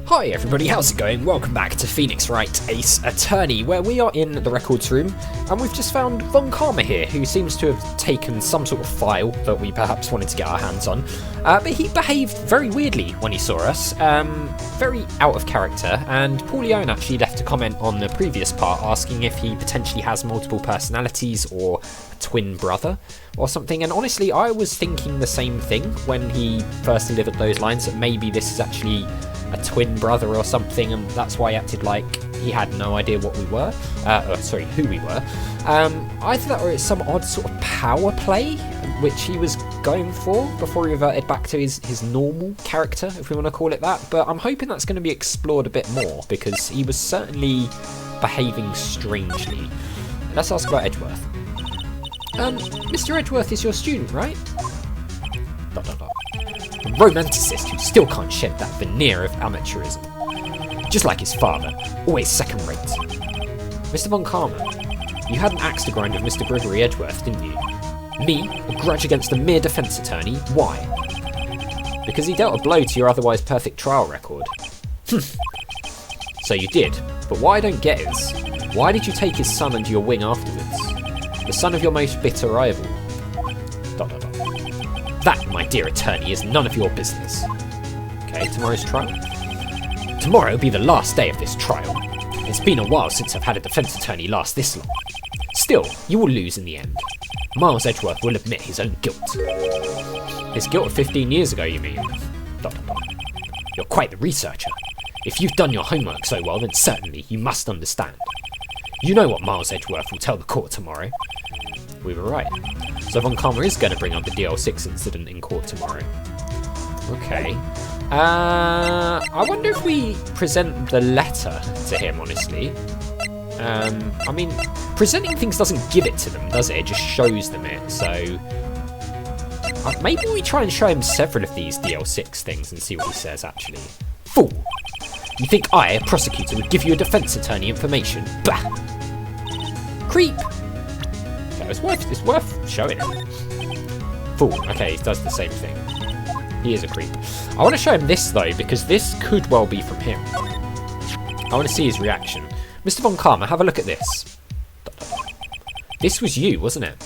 Hi everybody, how's it going? Welcome back to Phoenix Wright Ace Attorney, where we are in the records room, and we've just found Von Karma here, who seems to have taken some sort of file that we perhaps wanted to get our hands on, but he behaved very weirdly when he saw us, very out of character, and Paul Leone actually left a comment on the previous part asking if he potentially has multiple personalities or a twin brother or something, and honestly I was thinking the same thing when he first delivered those lines, that maybe this is actually a twin brother or something, and that's why he acted like he had no idea what we were, who we were. Either that or it's some odd sort of power play which he was going for before he reverted back to his normal character, if we want to call it that, but I'm hoping that's going to be explored a bit more, because he was certainly behaving strangely. Let's ask about Edgeworth. Mr. Edgeworth is your student, right? A romanticist who still can't shed that veneer of amateurism. Just like his father, always second rate. Mr. Von Karma, you had an axe to grind with Mr. Gregory Edgeworth, didn't you? Me? A grudge against a mere defence attorney? Why? Because he dealt a blow to your otherwise perfect trial record. So you did, but what I don't get is, why did you take his son under your wing afterwards? The son of your most bitter rival. ... That, my dear attorney, is none of your business. Okay, tomorrow's trial. Tomorrow will be the last day of this trial. It's been a while since I've had a defence attorney last this long. Still, you will lose in the end. Miles Edgeworth will admit his own guilt. His guilt of 15 years ago, you mean? ... You're quite the researcher. If you've done your homework so well, then certainly you must understand. You know what Miles Edgeworth will tell the court tomorrow. We were right. So Von Karma is going to bring up the DL6 incident in court tomorrow. Okay. I wonder if we present the letter to him, honestly. I mean, presenting things doesn't give it to them, does it? It just shows them it, so... maybe we try and show him several of these DL6 things and see what he says, actually. Fool! You think I, a prosecutor, would give you a defence attorney information? Bah! Creep! It's worth showing him. Fool. Okay, he does the same thing. He is a creep. I want to show him this, though, because this could well be from him. I want to see his reaction. Mr. Von Karma, have a look at this. This was you, wasn't it?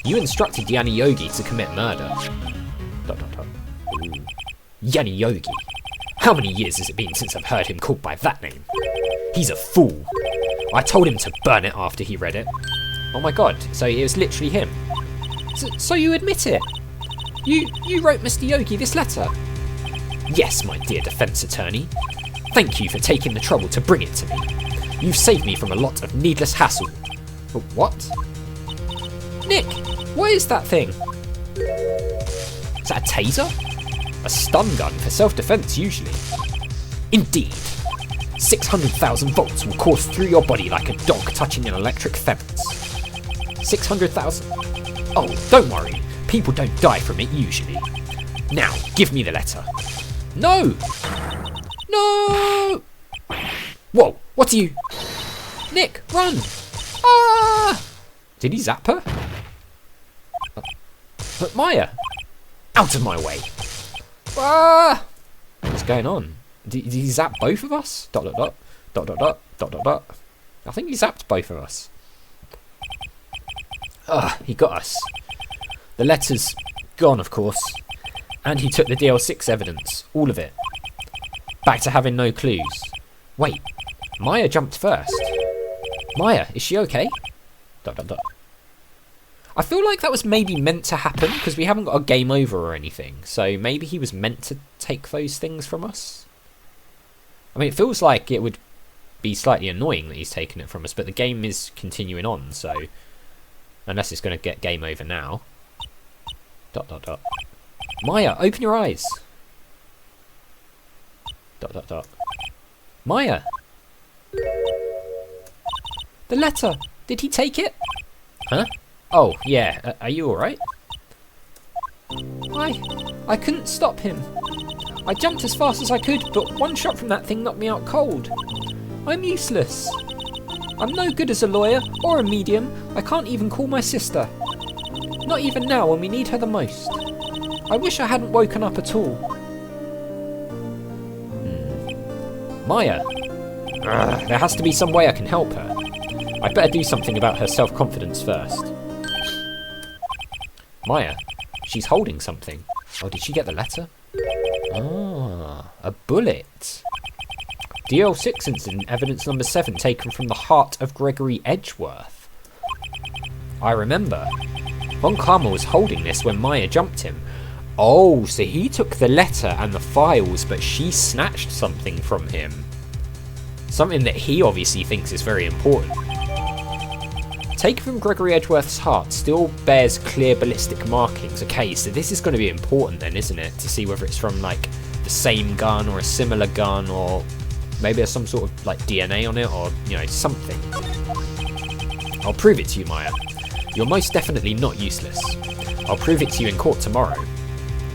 You instructed Yanni Yogi to commit murder. Ooh. Yanni Yogi. How many years has it been since I've heard him called by that name? He's a fool. I told him to burn it after he read it. Oh my god, so it was literally him. So you admit it? You wrote Mr. Yogi this letter? Yes, my dear defence attorney. Thank you for taking the trouble to bring it to me. You've saved me from a lot of needless hassle. But what? Nick, what is that thing? Is that a taser? A stun gun for self-defence, usually. Indeed. 600,000 volts will course through your body like a dog touching an electric fence. 600,000? Oh, don't worry. People don't die from it usually. Now, give me the letter. No! No! Whoa, what are you... Nick, run! Ah! Did he zap her? But Maya! Out of my way! Ah! What's going on? Did he zap both of us? ... I think he zapped both of us. He got us. The letter's gone, of course. And he took the DL6 evidence. All of it. Back to having no clues. Wait. Maya jumped first. Maya, is she okay? ... I feel like that was maybe meant to happen, because we haven't got a game over or anything. So maybe he was meant to take those things from us? I mean, it feels like it would be slightly annoying that he's taken it from us, but the game is continuing on, so... Unless it's going to get game over now. ... Maya, open your eyes! ... Maya! The letter! Did he take it? Huh? Oh, yeah. Are you alright? I couldn't stop him. I jumped as fast as I could, but one shot from that thing knocked me out cold. I'm useless. I'm no good as a lawyer or a medium. I can't even call my sister. Not even now when we need her the most. I wish I hadn't woken up at all. Maya! There has to be some way I can help her. I'd better do something about her self-confidence first. Maya, she's holding something. Oh, did she get the letter? Ah, a bullet. DL6 incident, evidence number 7, taken from the heart of Gregory Edgeworth. I remember. Von Karma was holding this when Maya jumped him. Oh, so he took the letter and the files, but she snatched something from him. Something that he obviously thinks is very important. Taken from Gregory Edgeworth's heart, still bears clear ballistic markings. Okay, so this is going to be important then, isn't it? To see whether it's from, like, the same gun or a similar gun, or maybe there's some sort of, like, DNA on it, or, you know, something. I'll prove it to you, Maya. You're most definitely not useless. I'll prove it to you in court tomorrow.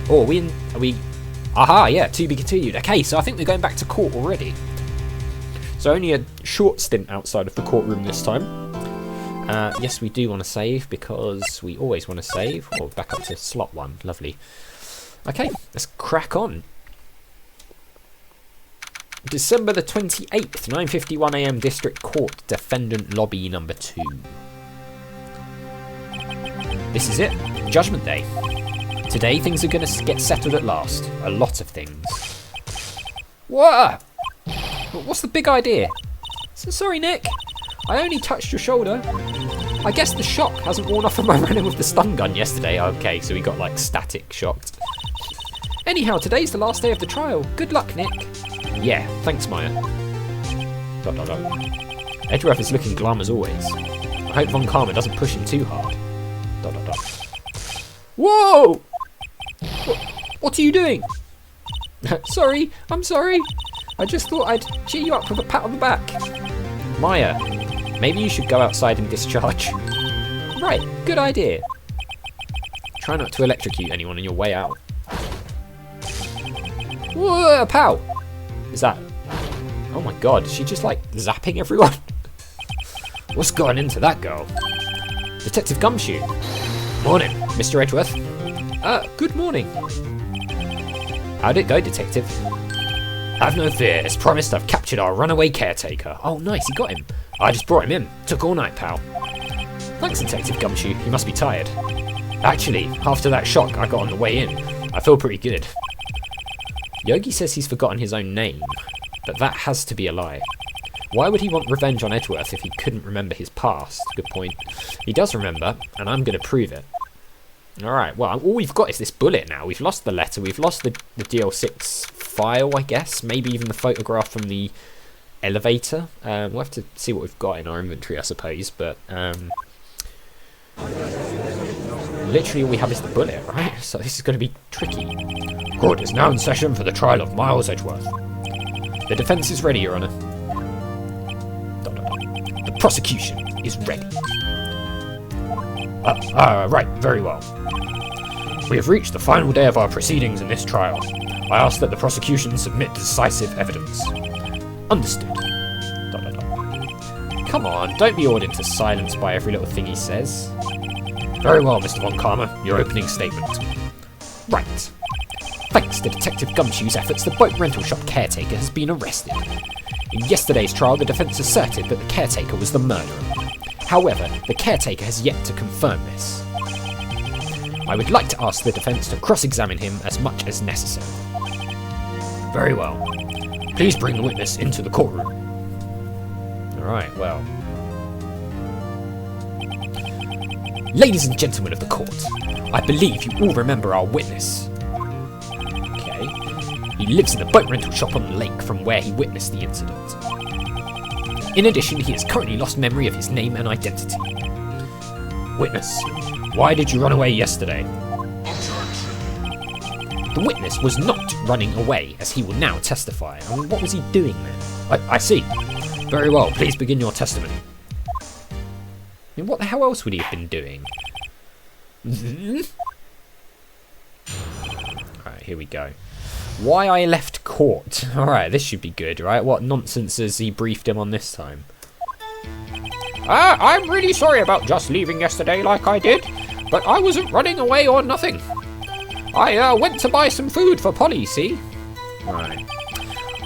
Oh, are we... Aha, yeah, to be continued. Okay, so I think we're going back to court already. So only a short stint outside of the courtroom this time. Yes, we do want to save, because we always want to save. Or back up to slot 1. Lovely. Okay, let's crack on. December the 28th, 9:51 AM, District Court, Defendant Lobby number 2. This is it. Judgment Day. Today, things are going to get settled at last. A lot of things. What? What's the big idea? Sorry, Nick. I only touched your shoulder. I guess the shock hasn't worn off from my running with the stun gun yesterday. Okay, so we got, like, static shocked. Anyhow, today's the last day of the trial. Good luck, Nick. Yeah, thanks, Maya. ... Edgeworth is looking glum as always. I hope Von Karma doesn't push him too hard. ... Whoa! What are you doing? Sorry, I'm sorry. I just thought I'd cheer you up with a pat on the back. Maya, maybe you should go outside and discharge. Right, good idea. Try not to electrocute anyone on your way out. Whoa, pow! Is that... Oh my god, is she just like zapping everyone? What's gotten into that girl? Detective Gumshoe. Morning, Mr. Edgeworth. Good morning. How'd it go, Detective? Have no fear, as promised I've captured our runaway caretaker. Oh nice, he got him. I just brought him in. Took all night, pal. Thanks, Detective Gumshoe, you must be tired. Actually, after that shock I got on the way in, I feel pretty good. Yogi says he's forgotten his own name, but that has to be a lie. Why would he want revenge on Edgeworth if he couldn't remember his past? Good point. He does remember, and I'm going to prove it. Alright, well, all we've got is this bullet now. We've lost the letter, we've lost the DL6 file, I guess. Maybe even the photograph from the elevator. We'll have to see what we've got in our inventory, I suppose, but... literally all we have is the bullet, right? So this is going to be tricky. Court is now in session for the trial of Miles Edgeworth. The defence is ready, Your Honour. The prosecution is ready. Right, very well. We have reached the final day of our proceedings in this trial. I ask that the prosecution submit decisive evidence. Understood. ... Come on, don't be awed into silence by every little thing he says. Very well, Mr. Von Karma, your opening statement. Right. Thanks to Detective Gumshoe's efforts, the boat rental shop caretaker has been arrested. In yesterday's trial, the defence asserted that the caretaker was the murderer. However, the caretaker has yet to confirm this. I would like to ask the defence to cross-examine him as much as necessary. Very well. Please bring the witness into the courtroom. Alright, well. Ladies and gentlemen of the court, I believe you all remember our witness. Okay. He lives in the boat rental shop on the lake from where he witnessed the incident. In addition, he has currently lost memory of his name and identity. Witness, why did you run away yesterday? The witness was not running away, as he will now testify. I mean, what was he doing then? I see. Very well, please begin your testimony. I mean, what the hell else would he have been doing? Alright, here we go. Why I left court. Alright, this should be good, right? What nonsense has he briefed him on this time? I'm really sorry about just leaving yesterday like I did, but I wasn't running away or nothing. I went to buy some food for Polly, see? Right.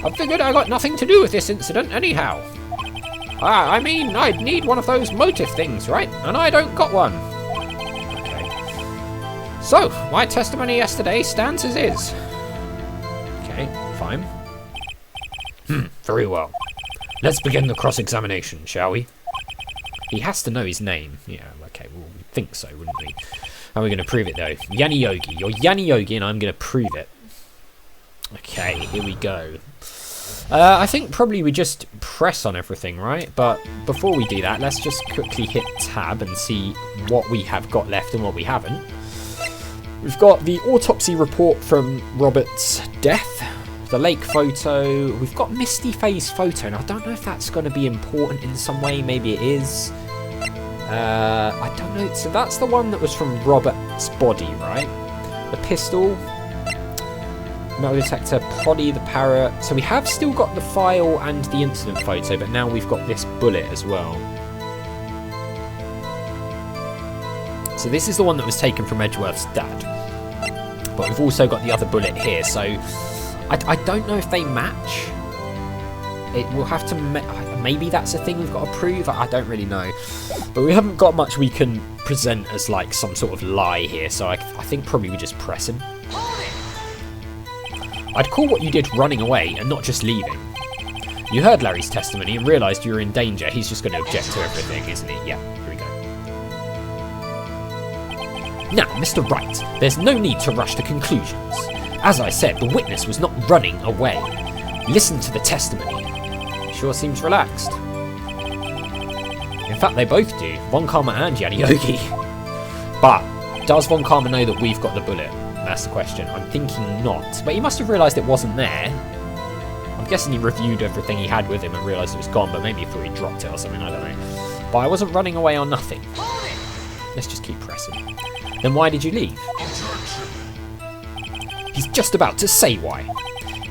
I figured I got nothing to do with this incident anyhow. I mean, I'd need one of those motive things, right? And I don't got one. Okay. So, my testimony yesterday stands as is. Okay, fine. Very well. Let's begin the cross-examination, shall we? He has to know his name. Yeah, okay, well, we'd think so, wouldn't we? How are we going to prove it, though? Yanni Yogi. You're Yanni Yogi, and I'm going to prove it. Okay, here we go. I think probably we just press on everything, right? But before we do that, let's just quickly hit tab and see what we have got left and what we haven't. We've got the autopsy report from Robert's death. The lake photo. We've got Misty Face photo, and I don't know if that's going to be important in some way. Maybe it is. I don't know. So that's the one that was from Robert's body, right? The pistol, metal detector, Polly, the parrot. So we have still got the file and the incident photo, but now we've got this bullet as well. So this is the one that was taken from Edgeworth's dad. But we've also got the other bullet here, so I don't know if they match. It will have to... maybe that's a thing we've got to prove. I don't really know. But we haven't got much we can present as like some sort of lie here, so I think probably we just press him. I'd call what you did running away and not just leaving. You heard Larry's testimony and realised you were in danger. He's just going to object to everything, isn't he? Yeah, here we go. Now, Mr. Wright, there's no need to rush to conclusions. As I said, the witness was not running away. Listen to the testimony. Sure seems relaxed. In fact, they both do. Von Karma and Yanni Yogi. But does Von Karma know that we've got the bullet? That's the question. I'm thinking not. But he must have realised it wasn't there. I'm guessing he reviewed everything he had with him and realised it was gone, but maybe he thought he dropped it or something, I don't know. But I wasn't running away on nothing. Let's just keep pressing. Then why did you leave? He's just about to say why.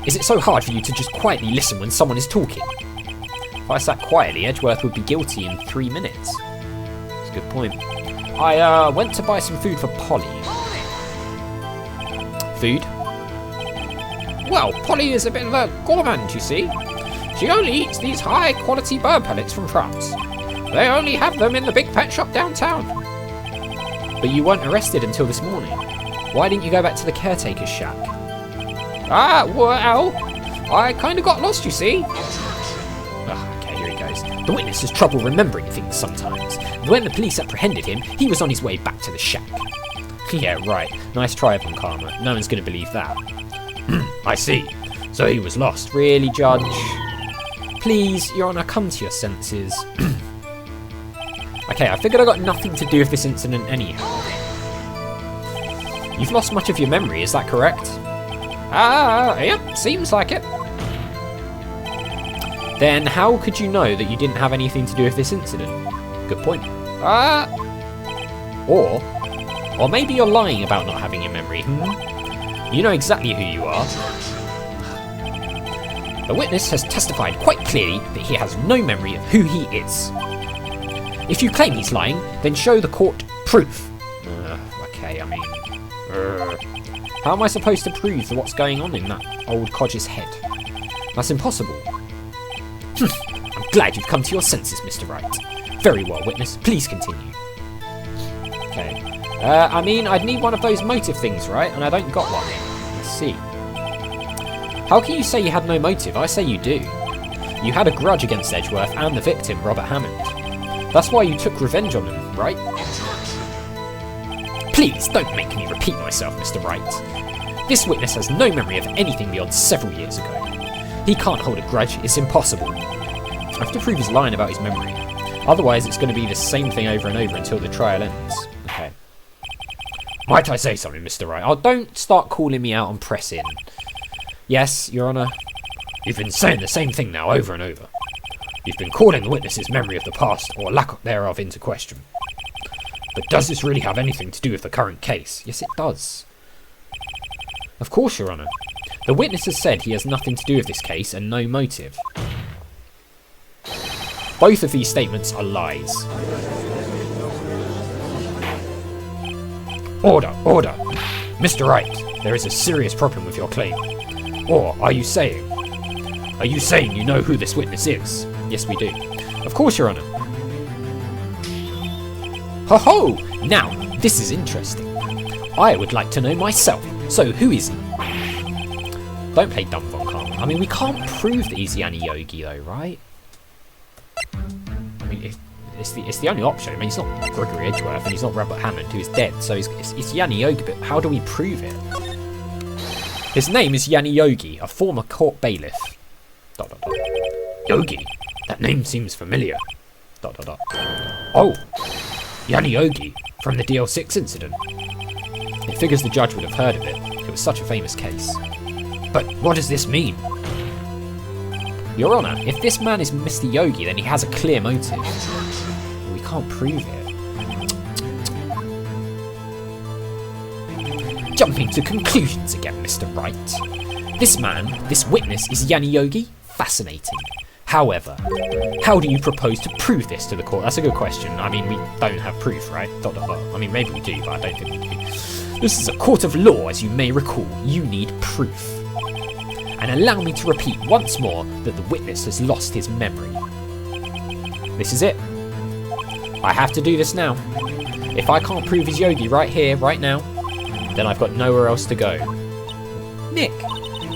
Is it so hard for you to just quietly listen when someone is talking? If I sat quietly, Edgeworth would be guilty in 3 minutes. That's a good point. I went to buy some food for Polly. Food? Well, Polly is a bit of a gourmand, you see. She only eats these high-quality bird pellets from France. They only have them in the big pet shop downtown. But you weren't arrested until this morning. Why didn't you go back to the caretaker's shack? Well, I kind of got lost, you see. Okay, here he goes. The witness has trouble remembering things sometimes. When the police apprehended him, he was on his way back to the shack. Yeah, right. Nice try, Von Karma. No one's going to believe that. I see. So he was lost. Really, Judge? Please, Your Honour, come to your senses. Okay, I figured I got nothing to do with this incident anyhow. You've lost much of your memory, is that correct? Yep, seems like it. Then how could you know that you didn't have anything to do with this incident? Good point. Or maybe you're lying about not having your memory, You know exactly who you are. The witness has testified quite clearly that he has no memory of who he is. If you claim he's lying, then show the court proof. Okay, I mean... how am I supposed to prove what's going on in that old codger's head? That's impossible. I'm glad you've come to your senses, Mr. Wright. Very well, witness. Please continue. Okay. I mean, I'd need one of those motive things, right? And I don't got one. Let's see. How can you say you had no motive? I say you do. You had a grudge against Edgeworth and the victim, Robert Hammond. That's why you took revenge on him, right? Please, don't make me repeat myself, Mr. Wright. This witness has no memory of anything beyond several years ago. He can't hold a grudge, it's impossible. I have to prove he's lying about his memory. Otherwise, it's going to be the same thing over and over until the trial ends. Okay. Might I say something, Mr. Wright? Oh, don't start calling me out on pressing. Yes, Your Honour. You've been saying the same thing now over and over. You've been calling the witness's memory of the past, or lack thereof, into question. But does this really have anything to do with the current case? Yes, it does. Of course, Your Honour. The witness has said he has nothing to do with this case and no motive. Both of these statements are lies. Order, order. Mr. Wright, there is a serious problem with your claim. Or are you saying, Are you saying you know who this witness is? Yes, we do. Of course, Your Honour. Ho-ho! Now, this is interesting. I would like to know myself. So, who is he? Don't play dumb, Von Karma. I mean, we can't prove that he's Yanni Yogi, though, right? I mean, it's the only option. I mean, he's not Gregory Edgeworth, and he's not Robert Hammond, who is dead. So, it's Yanni Yogi, but how do we prove it? His name is Yanni Yogi, a former court bailiff. ... Yogi? That name seems familiar. ... Oh, Yanni Yogi, from the DL6 incident. It figures the judge would have heard of it. It was such a famous case. But what does this mean? Your Honour, if this man is Mr. Yogi, then he has a clear motive. We can't prove it. Jumping to conclusions again, Mr. Wright. This man, this witness, is Yanni Yogi? Fascinating. However, how do you propose to prove this to the court? That's a good question. I mean, we don't have proof, right? ... I mean, maybe we do, but I don't think we do. This is a court of law, as you may recall. You need proof. And allow me to repeat once more that the witness has lost his memory. This is it. I have to do this now. If I can't prove he's Yogi right here, right now, then I've got nowhere else to go. Nick,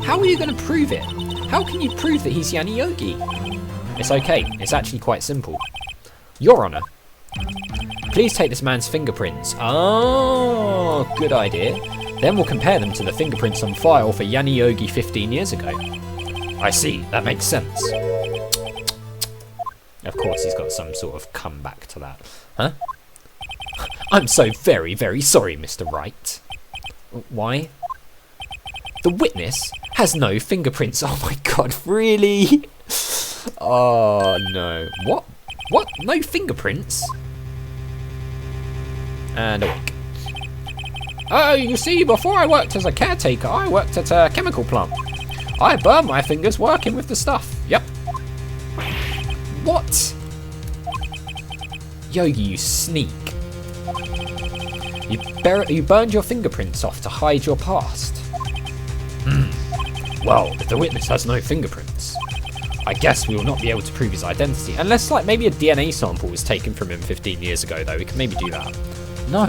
how are you going to prove it? How can you prove that he's Yanni Yogi? It's okay, it's actually quite simple. Your Honour, please take this man's fingerprints. Oh, good idea. Then we'll compare them to the fingerprints on file for Yanni Yogi 15 years ago. I see, that makes sense. Of course he's got some sort of comeback to that. Huh? I'm so very, very sorry, Mr. Wright. Why? The witness has no fingerprints. Oh my god, really? Oh no. What? What? No fingerprints? And a wink. You see, before I worked as a caretaker, I worked at a chemical plant. I burned my fingers working with the stuff. Yep. What? Yogi, you sneak. You burned your fingerprints off to hide your past. Well, if the witness has no fingerprints, I guess we will not be able to prove his identity. Unless, like, maybe a DNA sample was taken from him 15 years ago, though. We can maybe do that. No.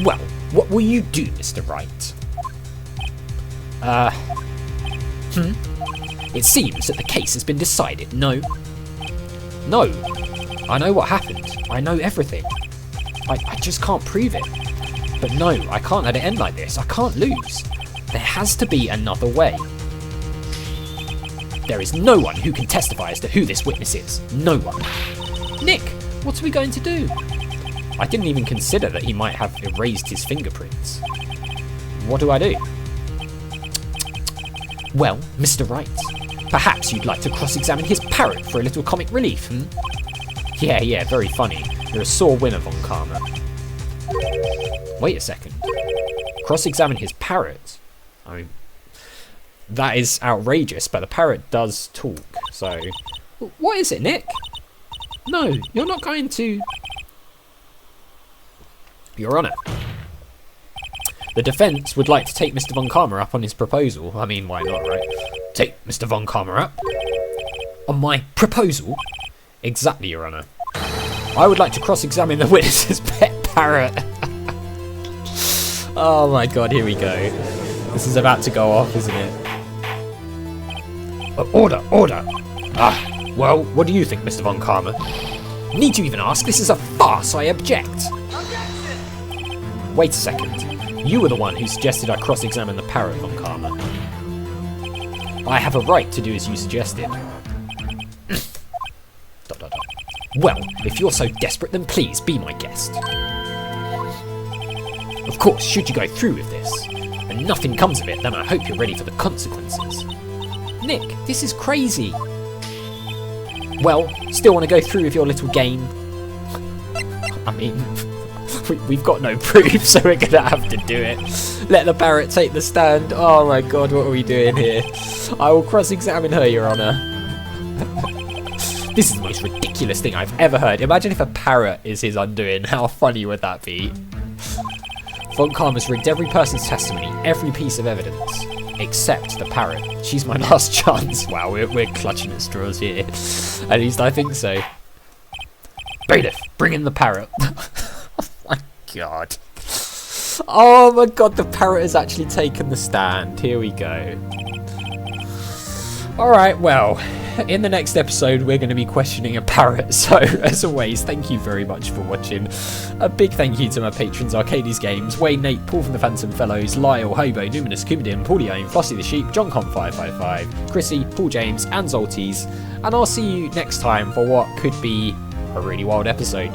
Well, what will you do, Mr. Wright? It seems that the case has been decided. No. No. I know what happened. I know everything. I just can't prove it. But no, I can't let it end like this. I can't lose. There has to be another way. There is no one who can testify as to who this witness is. No one. Nick, what are we going to do? I didn't even consider that he might have erased his fingerprints. What do I do? Well, Mr. Wright, perhaps you'd like to cross-examine his parrot for a little comic relief, Yeah, very funny. You're a sore winner, Von Karma. Wait a second. Cross-examine his parrot? I mean, that is outrageous, but the parrot does talk, so... What is it, Nick? No, you're not going to... Your Honour. The defence would like to take Mr. Von Karma up on his proposal. I mean, why not, right? Take Mr. Von Karma up? On my proposal? Exactly, Your Honour. I would like to cross-examine the witness's pet parrot. Oh my god, here we go. This is about to go off, isn't it? Order! Well, what do you think, Mr. Von Karma? Need you even ask? This is a farce, I object! Wait a second. You were the one who suggested I cross-examine the parrot, Von Karma. I have a right to do as you suggested. ... Well, if you're so desperate, then please be my guest. Of course, should you go through with this, and nothing comes of it, then I hope you're ready for the consequences. Nick, this is crazy. Well, still want to go through with your little game? I mean, we've got no proof, so we're going to have to do it. Let the parrot take the stand. Oh my god, what are we doing here? I will cross-examine her, Your Honour. This is the most ridiculous thing I've ever heard. Imagine if a parrot is his undoing. How funny would that be? Von Karma's rigged every person's testimony, every piece of evidence. except the parrot. She's my last chance. Wow, we're clutching at straws here. At least I think so. Bailiff, bring in the parrot. Oh my god. Oh my god, the parrot has actually taken the stand. Here we go. Alright, well, in the next episode we're going to be questioning a parrot. So, as always, thank you very much for watching. A big thank you to my patrons, Arcades Games, Wayne, Nate, Paul from the Phantom Fellows, Lyle, Hobo, Numinous, Kubadin, Paulione, Flossie the Sheep, JohnCon555, Chrissy, Paul James, and Zolties. And I'll see you next time for what could be a really wild episode.